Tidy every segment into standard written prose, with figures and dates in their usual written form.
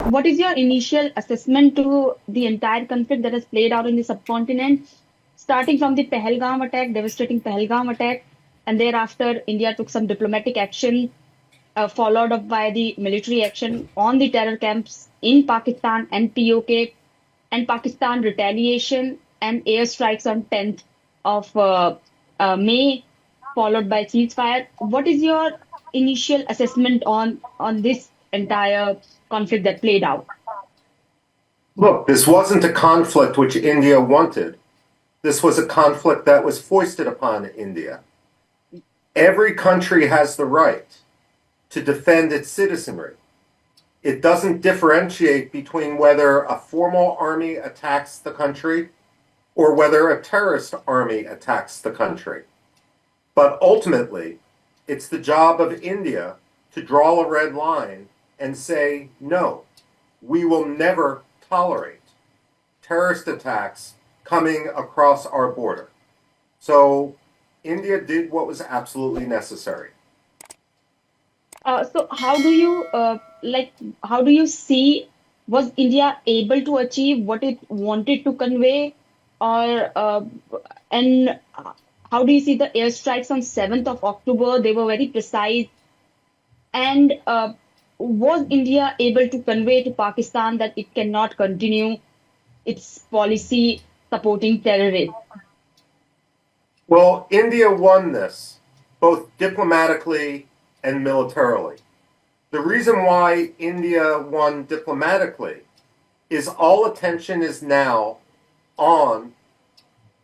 what is your initial assessment to the entire conflict that has played out in the subcontinent, starting from the Pahalgam attack, devastating Pahalgam attack, and thereafter India took some diplomatic action, followed up by the military action on the terror camps in Pakistan and POK, and Pakistan retaliation and airstrikes on 10th of May, followed by ceasefire. What is your initial assessment on this entire conflict that played out? Look, this wasn't a conflict which India wanted. This was a conflict that was foisted upon India. Every country has the right to defend its citizenry. It doesn't differentiate between whether a formal army attacks the country or whether a terrorist army attacks the country. But ultimately, it's the job of India to draw a red line and say, no, we will never tolerate terrorist attacks coming across our border. So India did what was absolutely necessary. So how do you see, was India able to achieve what it wanted to convey, or and how do you see the airstrikes on 7th of October? They were very precise. And was India able to convey to Pakistan that it cannot continue its policy supporting terrorists? Well, India won this, both diplomatically and militarily. The reason why India won diplomatically is all attention is now on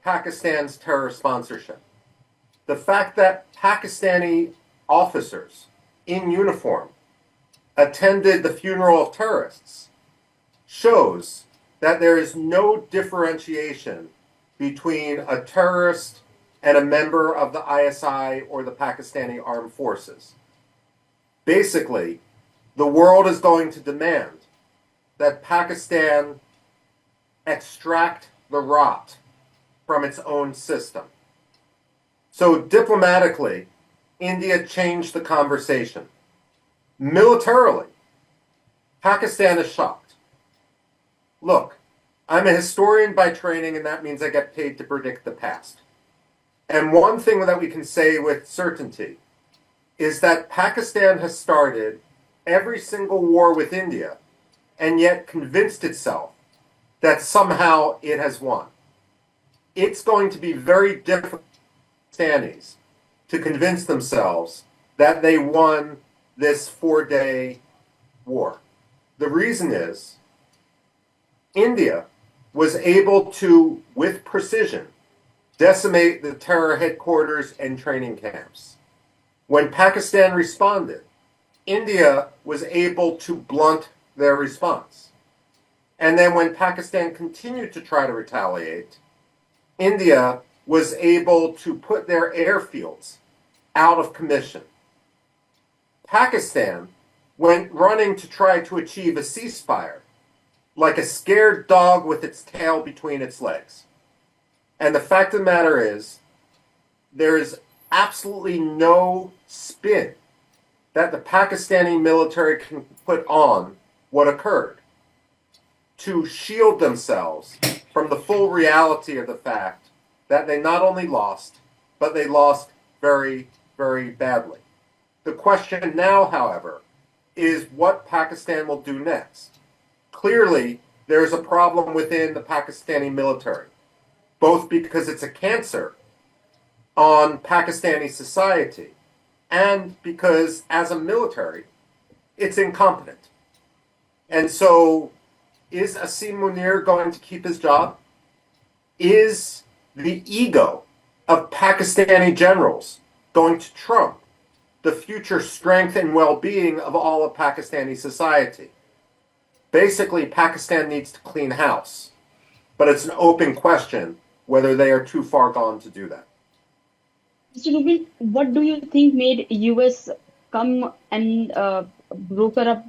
Pakistan's terror sponsorship. The fact that Pakistani officers in uniform attended the funeral of terrorists shows that there is no differentiation between a terrorist and a member of the ISI or the Pakistani armed forces. Basically, the world is going to demand that Pakistan extract the rot from its own system. So diplomatically, India changed the conversation. Militarily, Pakistan is shocked. Look, I'm a historian by training, and that means I get paid to predict the past. And one thing that we can say with certainty is that Pakistan has started every single war with India and yet convinced itself that somehow it has won. It's going to be very difficult for Pakistanis to convince themselves that they won this 4-day war. The reason is India was able to, with precision, decimate the terror headquarters and training camps. When Pakistan responded, India was able to blunt their response. And then when Pakistan continued to try to retaliate, India was able to put their airfields out of commission. Pakistan went running to try to achieve a ceasefire like a scared dog with its tail between its legs. And the fact of the matter is, there is absolutely no spin that the Pakistani military can put on what occurred to shield themselves from the full reality of the fact that they not only lost, but they lost very, very badly. The question now, however, is what Pakistan will do next. Clearly, there's a problem within the Pakistani military, both because it's a cancer on Pakistani society and because, as a military, it's incompetent. And so, is Asim Munir going to keep his job? Is the ego of Pakistani generals going to trump the future strength and well-being of all of Pakistani society? Basically, Pakistan needs to clean house, but it's an open question whether they are too far gone to do that. Mr. Rubin, what do you think made US come and broker up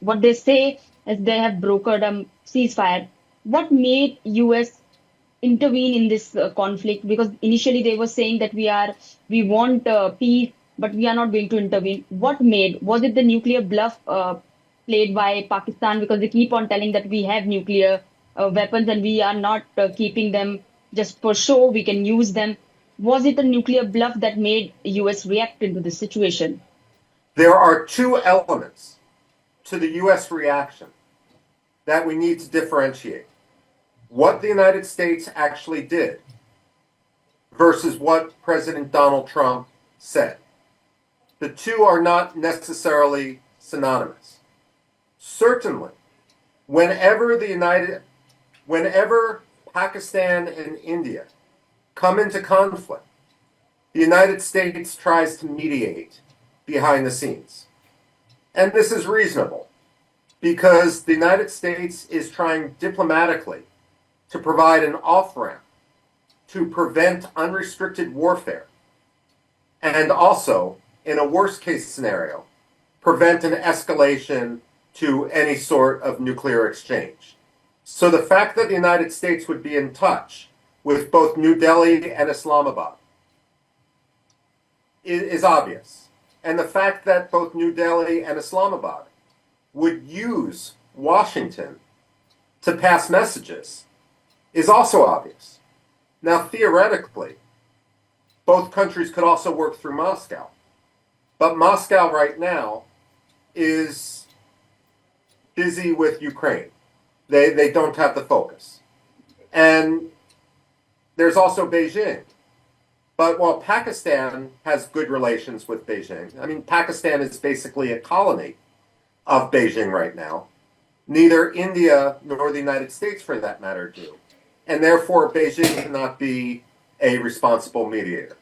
what they say as they have brokered a ceasefire? What made US intervene in this conflict? Because initially they were saying that we want peace, but we are not going to intervene. What made? Was it the nuclear bluff played by Pakistan because they keep on telling that we have nuclear weapons and we are not keeping them just for show. We can use them. Was it a nuclear bluff that made US react into this situation? There are two elements to the US reaction that we need to differentiate. What the United States actually did versus what President Donald Trump said. The two are not necessarily synonymous. Certainly, whenever Pakistan and India come into conflict, the United States tries to mediate behind the scenes. And this is reasonable because the United States is trying diplomatically to provide an off-ramp to prevent unrestricted warfare and also, in a worst-case scenario, prevent an escalation to any sort of nuclear exchange. So the fact that the United States would be in touch with both New Delhi and Islamabad is obvious. And the fact that both New Delhi and Islamabad would use Washington to pass messages is also obvious. Now, theoretically, both countries could also work through Moscow. But Moscow right now is busy with Ukraine. They don't have the focus. And there's also Beijing. But while Pakistan has good relations with Beijing, I mean, Pakistan is basically a colony of Beijing right now. Neither India nor the United States, for that matter, do. And therefore, Beijing cannot be a responsible mediator.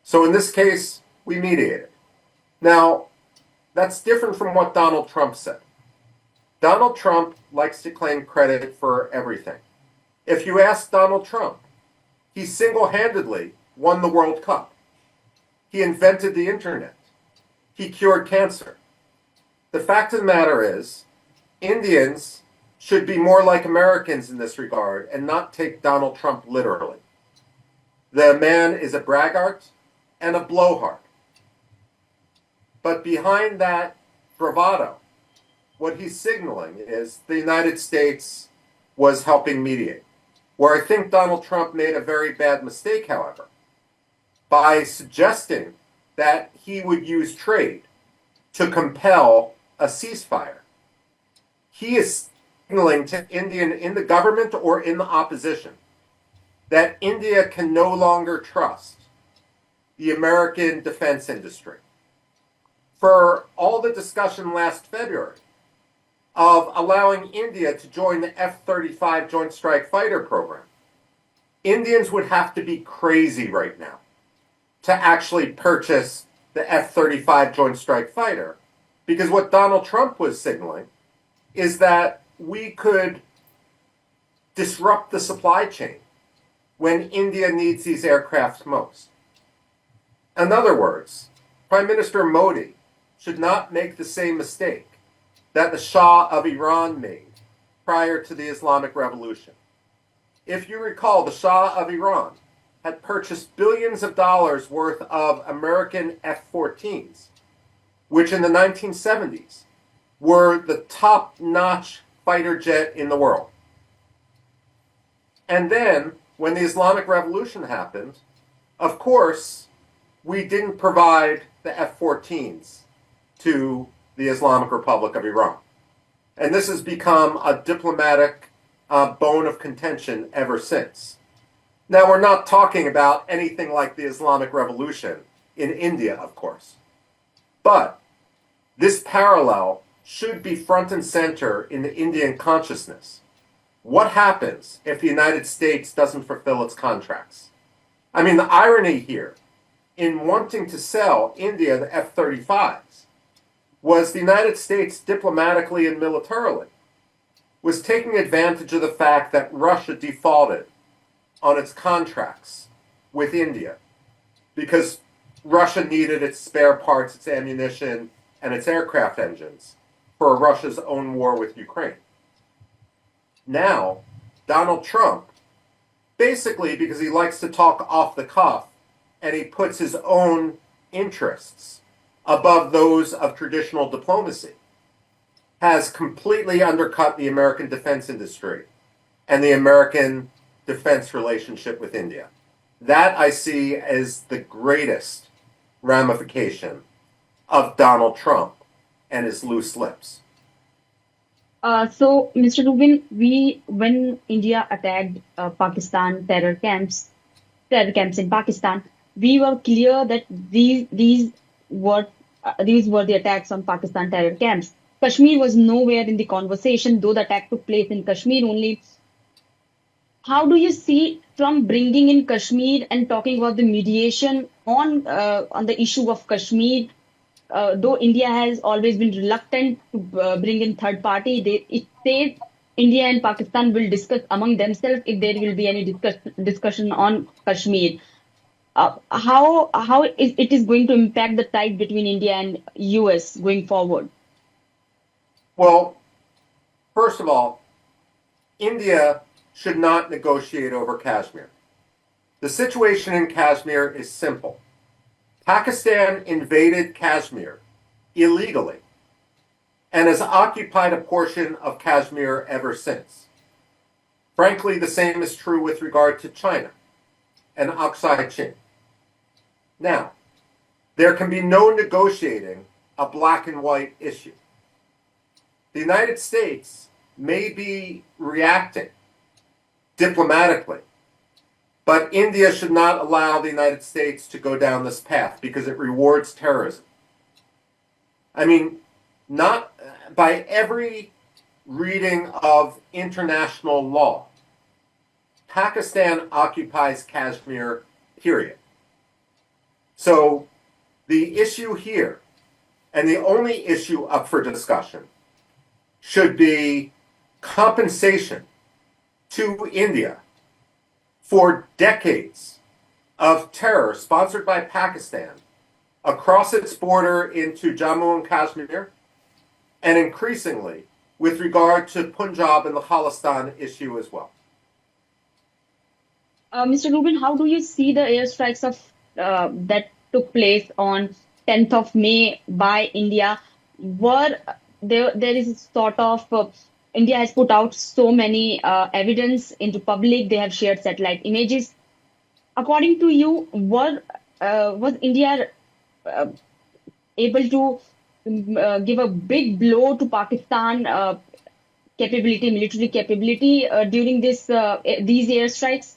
So in this case, we mediated. Now, that's different from what Donald Trump said. Donald Trump likes to claim credit for everything. If you ask Donald Trump, he single-handedly won the World Cup. He invented the internet. He cured cancer. The fact of the matter is, Indians should be more like Americans in this regard and not take Donald Trump literally. The man is a braggart and a blowhard. But behind that bravado, what he's signaling is the United States was helping mediate. Where I think Donald Trump made a very bad mistake, however, by suggesting that he would use trade to compel a ceasefire. He is signaling to India in the government or in the opposition that India can no longer trust the American defense industry. For all the discussion last February of allowing India to join the F-35 Joint Strike Fighter program, Indians would have to be crazy right now to actually purchase the F-35 Joint Strike Fighter, because what Donald Trump was signaling is that we could disrupt the supply chain when India needs these aircraft most. In other words, Prime Minister Modi should not make the same mistake that the Shah of Iran made prior to the Islamic Revolution. If you recall, the Shah of Iran had purchased billions of dollars worth of American F-14s, which in the 1970s were the top-notch fighter jet in the world. And then, when the Islamic Revolution happened, of course, we didn't provide the F-14s to the Islamic Republic of Iran. And this has become a diplomatic bone of contention ever since. Now, we're not talking about anything like the Islamic Revolution in India, of course. But this parallel should be front and center in the Indian consciousness. What happens if the United States doesn't fulfill its contracts? I mean, the irony here in wanting to sell India the F-35s was the United States diplomatically and militarily was taking advantage of the fact that Russia defaulted on its contracts with India because Russia needed its spare parts, its ammunition, and its aircraft engines for Russia's own war with Ukraine. Now, Donald Trump, basically because he likes to talk off the cuff and he puts his own interests above those of traditional diplomacy, has completely undercut the American defense industry and the American defense relationship with India. That I see as the greatest ramification of Donald Trump and his loose lips. So, Mr. Rubin, when India attacked Pakistan terror camps in Pakistan, we were clear that were these were the attacks on Pakistan terror camps. Kashmir was nowhere in the conversation, though the attack took place in Kashmir only. How do you see Trump bringing in Kashmir and talking about the mediation on the issue of Kashmir? Though India has always been reluctant to bring in third party, it says India and Pakistan will discuss among themselves if there will be any discussion on Kashmir. How it is going to impact the tie between India and US going forward? Well, first of all, India should not negotiate over Kashmir. The situation in Kashmir is simple. Pakistan invaded Kashmir illegally and has occupied a portion of Kashmir ever since. Frankly, the same is true with regard to China and Aksai Chin. Now, there can be no negotiating a black and white issue. The United States may be reacting diplomatically, but India should not allow the United States to go down this path because it rewards terrorism. I mean, not by every reading of international law, Pakistan occupies Kashmir, period. So the issue here, and the only issue up for discussion, should be compensation to India for decades of terror sponsored by Pakistan across its border into Jammu and Kashmir, and increasingly with regard to Punjab and the Khalistan issue as well. Mr. Rubin, how do you see the airstrikes of that took place on 10th of May by India? Were there is sort of India has put out so many evidence into public. They have shared satellite images. According to you, was India able to give a big blow to Pakistan military capability during these airstrikes?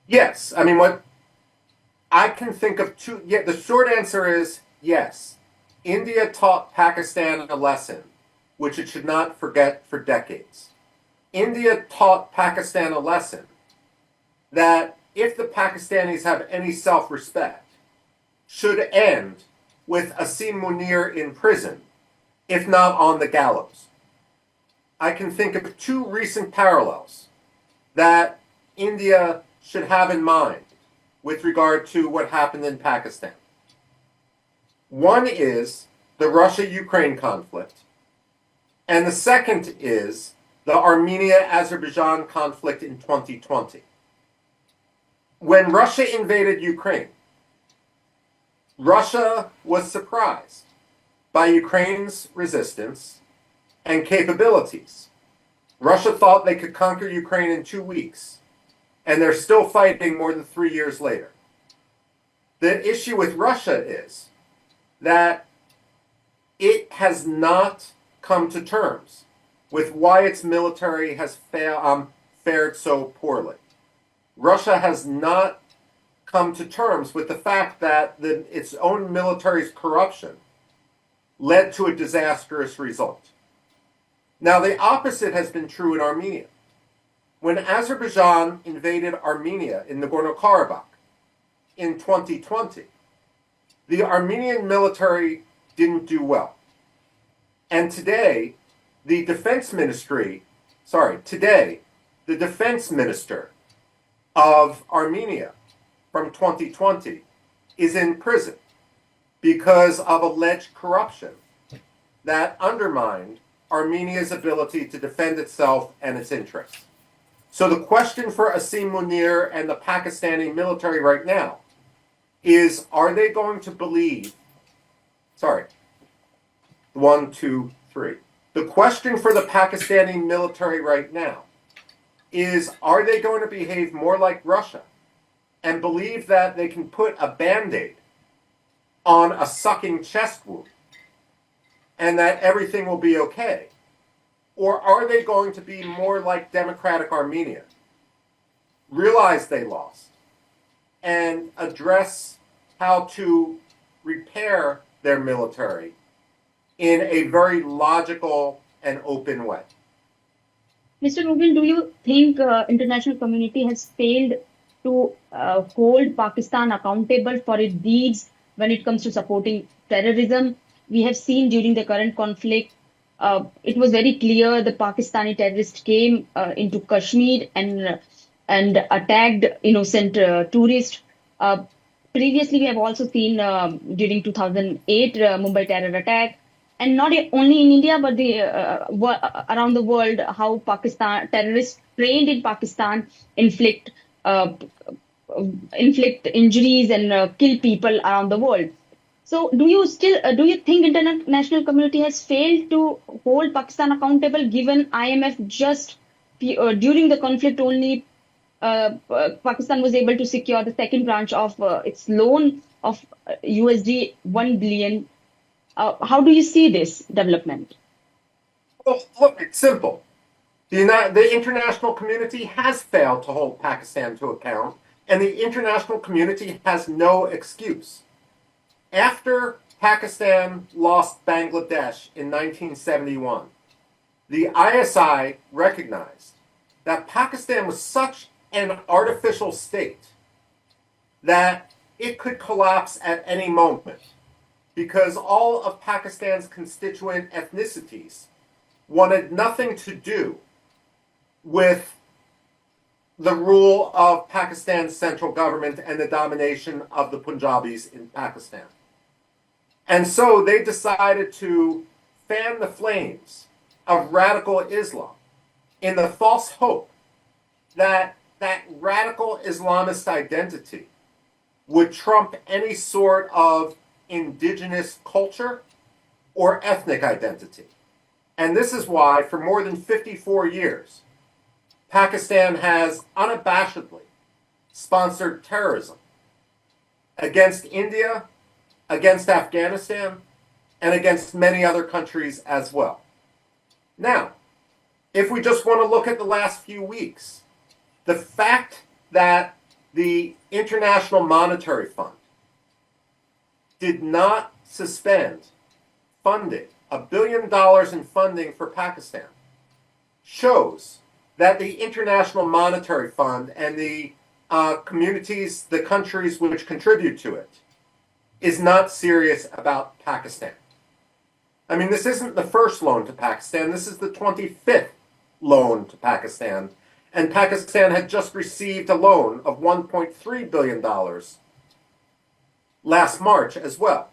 Yes, I mean, what I can think of two. Yeah, the short answer is yes. India taught Pakistan a lesson which it should not forget for decades. India taught Pakistan a lesson that if the Pakistanis have any self-respect, should end with Asim Munir in prison, if not on the gallows. I can think of two recent parallels that India should have in mind with regard to what happened in Pakistan. One is the Russia-Ukraine conflict, and the second is the Armenia-Azerbaijan conflict in 2020. When Russia invaded Ukraine, Russia was surprised by Ukraine's resistance and capabilities. Russia thought they could conquer Ukraine in 2 weeks, and they're still fighting more than 3 years later. The issue with Russia is that it has not come to terms with why its military has fared so poorly. Russia has not come to terms with the fact that its own military's corruption led to a disastrous result. Now, the opposite has been true in Armenia. When Azerbaijan invaded Armenia in Nagorno-Karabakh in 2020, the Armenian military didn't do well. And today, the defense minister of Armenia from 2020 is in prison because of alleged corruption that undermined Armenia's ability to defend itself and its interests. So the question for Asim Munir and the Pakistani military right now is, are they going to believe, 1, 2, 3. The question for the Pakistani military right now is, are they going to behave more like Russia and believe that they can put a Band-Aid on a sucking chest wound and that everything will be okay? Or are they going to be more like democratic Armenia, realize they lost, and address how to repair their military in a very logical and open way? Mr. Rubin, do you think international community has failed to hold Pakistan accountable for its deeds when it comes to supporting terrorism? We have seen during the current conflict, it was very clear the Pakistani terrorists came into Kashmir and attacked innocent tourists. Uh, Previously, we have also seen during 2008 Mumbai terror attack, and not only in India but around the world, how Pakistan terrorists trained in Pakistan inflict uh, inflict injuries and kill people around the world. So, do you think international community has failed to hold Pakistan accountable, given IMF just during the conflict only Pakistan was able to secure the second tranche of its loan of USD 1 billion. How do you see this development? Well, look, it's simple. The international community has failed to hold Pakistan to account, and the international community has no excuse. After Pakistan lost Bangladesh in 1971, the ISI recognized that Pakistan was such an artificial state that it could collapse at any moment because all of Pakistan's constituent ethnicities wanted nothing to do with the rule of Pakistan's central government and the domination of the Punjabis in Pakistan. And so they decided to fan the flames of radical Islam in the false hope that that radical Islamist identity would trump any sort of indigenous culture or ethnic identity. And this is why, for more than 54 years, Pakistan has unabashedly sponsored terrorism against India, against Afghanistan, and against many other countries as well. Now, if we just want to look at the last few weeks, the fact that the International Monetary Fund did not suspend funding, $1 billion in funding for Pakistan, shows that the International Monetary Fund and the communities, the countries which contribute to it, is not serious about Pakistan. I mean, this isn't the first loan to Pakistan. This is the 25th loan to Pakistan. And Pakistan had just received a loan of $1.3 billion last March as well.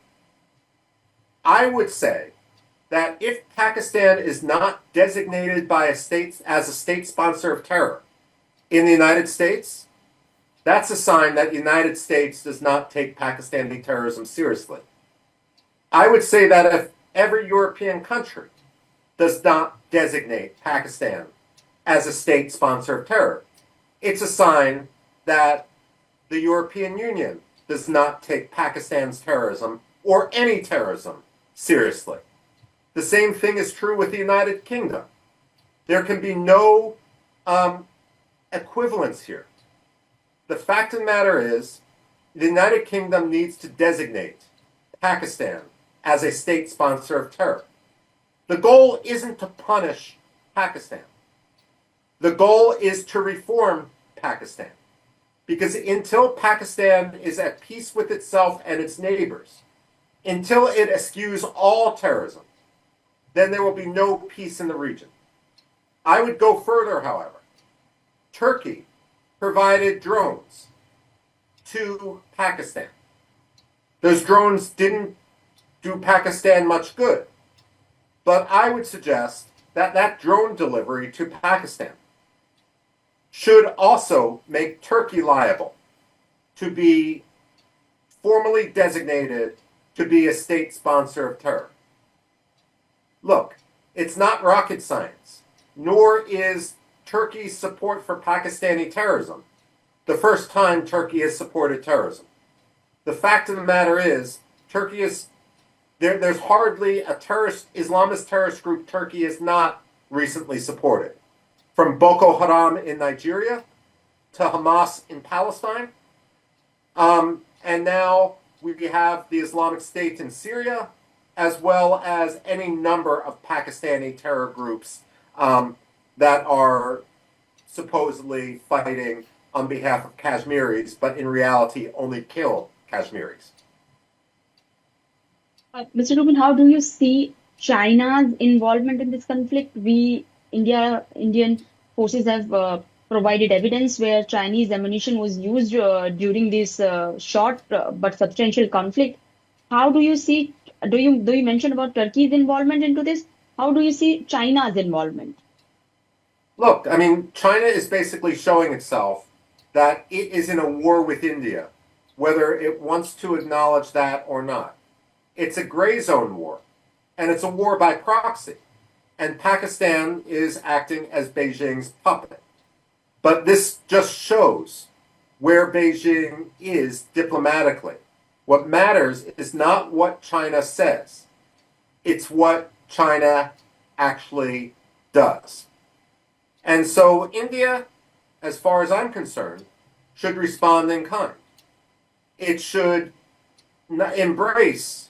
I would say that if Pakistan is not designated by a state as a state sponsor of terror in the United States, that's a sign that the United States does not take Pakistani terrorism seriously. I would say that if every European country does not designate Pakistan as a state sponsor of terror, it's a sign that the European Union does not take Pakistan's terrorism or any terrorism seriously. The same thing is true with the United Kingdom. There can be no equivalence here. The fact of the matter is, the United Kingdom needs to designate Pakistan as a state sponsor of terror. The goal isn't to punish Pakistan. The goal is to reform Pakistan. Because until Pakistan is at peace with itself and its neighbors, until it eschews all terrorism, then there will be no peace in the region. I would go further, however. Turkey provided drones to Pakistan. Those drones didn't do Pakistan much good. But I would suggest that that drone delivery to Pakistan should also make Turkey liable to be formally designated to be a state sponsor of terror. Look, It's not rocket science, nor is Turkey's support for Pakistani terrorism the first time Turkey has supported terrorism. The fact of the matter is, Turkey is there's hardly a Islamist terrorist group Turkey has not recently supported. From Boko Haram in Nigeria to Hamas in Palestine. And now we have the Islamic State in Syria, as well as any number of Pakistani terror groups that are supposedly fighting on behalf of Kashmiris, but in reality only kill Kashmiris. Mr. Rubin, how do you see China's involvement in this conflict? Indian forces have provided evidence where Chinese ammunition was used during this short but substantial conflict. How do you see? Do you mention about Turkey's involvement into this? How do you see China's involvement? Look, I mean, China is basically showing itself that it is in a war with India, whether it wants to acknowledge that or not. It's a gray zone war, and it's a war by proxy. And Pakistan is acting as Beijing's puppet. But this just shows where Beijing is diplomatically. What matters is not what China says, it's what China actually does. And so India, as far as I'm concerned, should respond in kind. It should embrace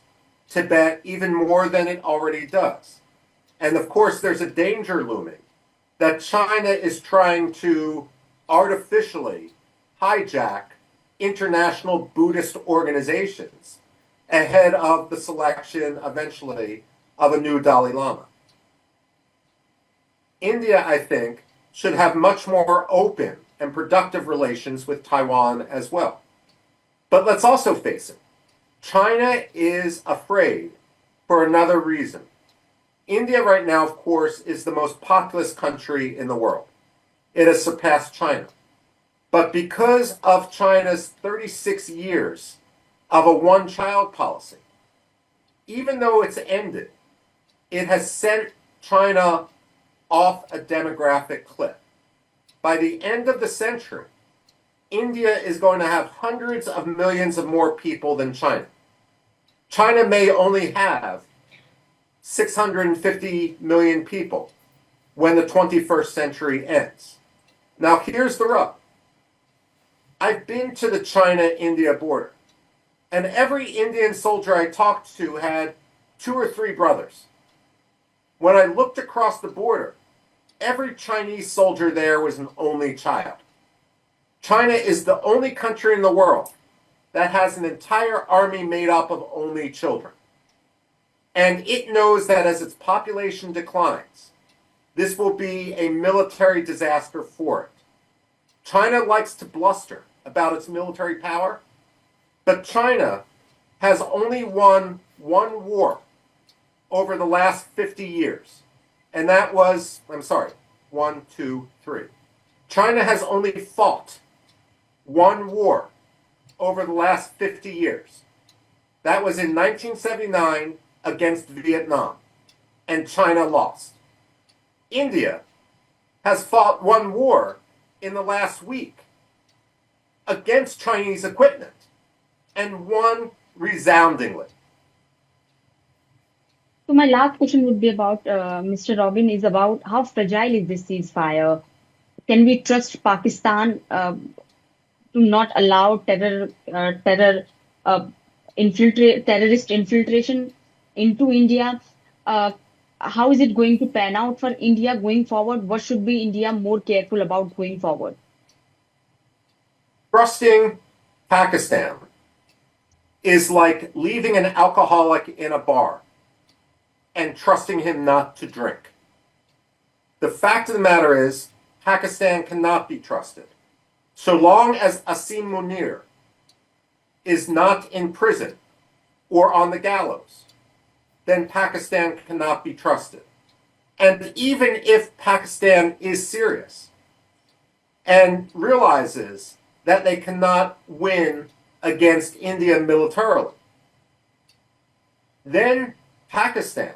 Tibet even more than it already does. And of course, there's a danger looming that China is trying to artificially hijack international Buddhist organizations ahead of the selection, eventually, of a new Dalai Lama. India, I think, should have much more open and productive relations with Taiwan as well. But let's also face it, China is afraid for another reason. India right now, of course, is the most populous country in the world. It has surpassed China. But because of China's 36 years of a one-child policy, even though it's ended, it has sent China off a demographic cliff. By the end of the century, India is going to have hundreds of millions of more people than China. China may only have 650 million people when the 21st century ends. Now, here's the rub. I've been to the China-India border, and every Indian soldier I talked to had 2 or 3 brothers. When I looked across the border, every Chinese soldier there was an only child. China is the only country in the world that has an entire army made up of only children. And it knows that as its population declines, this will be a military disaster for it. China likes to bluster about its military power, but China has only won one war over the last 50 years. And that was, 1, 2, 3. China has only fought one war over the last 50 years. That was in 1979 against Vietnam, and China lost. India has fought one war in the last week against Chinese equipment and won resoundingly. So my last question would be about Mr. Robin is about how fragile is this ceasefire? Can we trust Pakistan to not allow terrorist infiltration into India? How is it going to pan out for India going forward? What should be India more careful about going forward? Trusting Pakistan is like leaving an alcoholic in a bar and trusting him not to drink. The fact of the matter is, Pakistan cannot be trusted. So long as Asim Munir is not in prison or on the gallows, then Pakistan cannot be trusted. And even if Pakistan is serious and realizes that they cannot win against India militarily, then Pakistan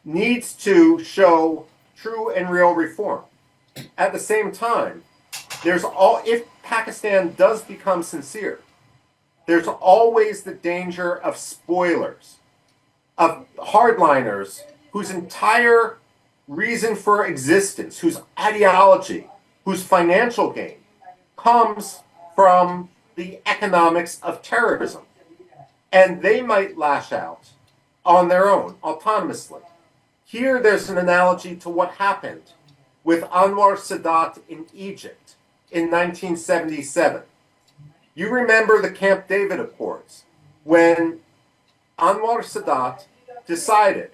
needs to show true and real reform. At the same time, if Pakistan does become sincere, there's always the danger of spoilers, of hardliners whose entire reason for existence, whose ideology, whose financial gain comes from the economics of terrorism. And they might lash out on their own, autonomously. Here, there's an analogy to what happened with Anwar Sadat in Egypt in 1977. You remember the Camp David Accords, when Anwar Sadat decided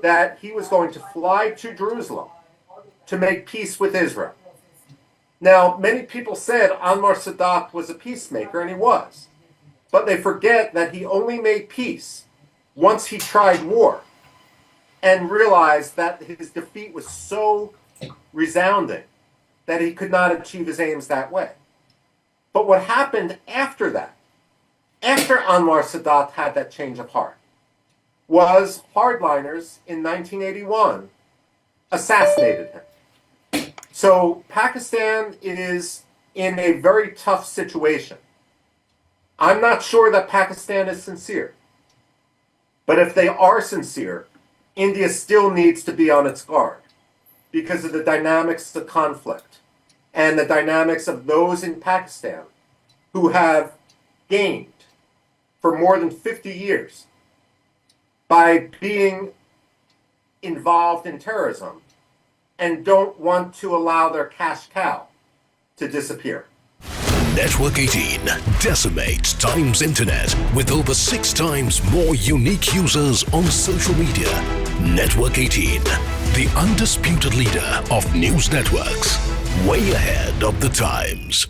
that he was going to fly to Jerusalem to make peace with Israel. Now, many people said Anwar Sadat was a peacemaker, and he was. But they forget that he only made peace once he tried war and realized that his defeat was so resounding that he could not achieve his aims that way. But what happened after that, after Anwar Sadat had that change of heart, was hardliners in 1981 assassinated him. So Pakistan is in a very tough situation. I'm not sure that Pakistan is sincere. But if they are sincere, India still needs to be on its guard because of the dynamics of the conflict and the dynamics of those in Pakistan who have gained for more than 50 years by being involved in terrorism and don't want to allow their cash cow to disappear. Network 18 decimates Times Internet with over 6 times more unique users on social media. Network 18, the undisputed leader of news networks, way ahead of the times.